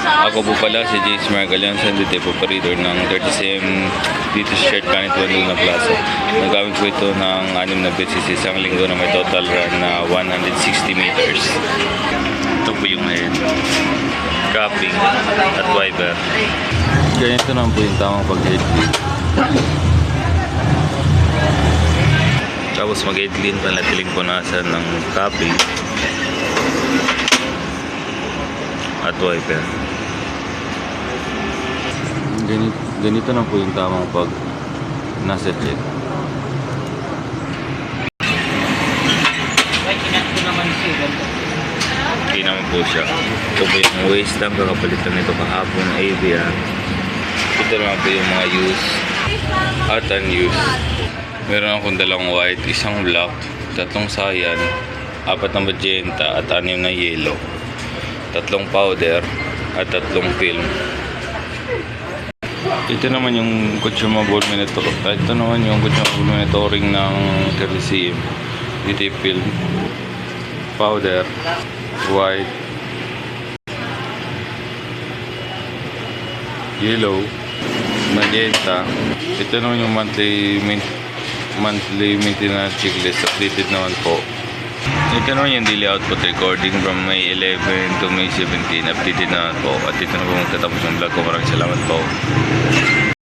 Ako po pala si James Margalianza, dito po operator ng 30cm dito sa Shirt Canit Luna Plaza. Nagamit po ito ng 6 na beses isang linggo na may total run na 160 meters. Ito po yung ngayon. Capping at wiper. Ganito naman po yung tamang pag-head clean. Tapos mag-head clean pa natiling punasan ng capping at wiper. Ganito na po yung tamang pag nasa jet. Okay naman po siya. Ito po yung waste lang, kakapalitan nito kahapon na ABR. Ito naman po yung mga used at unused. Meron akong dalawang white, isang black, 3 cyan, 4 na magenta at 6 na yellow, 3 powder at 3 film. Ito naman yung consumable monitoring ng 30cm. Dito yung film, powder, white, yellow, magenta. Ito naman yung monthly maintenance checklist. Updated naman po. Ito naman yung daily output recording from May 11 to May 17. Updated naman po. At dito na po magtatapos yung vlog ko. Maraming salamat po.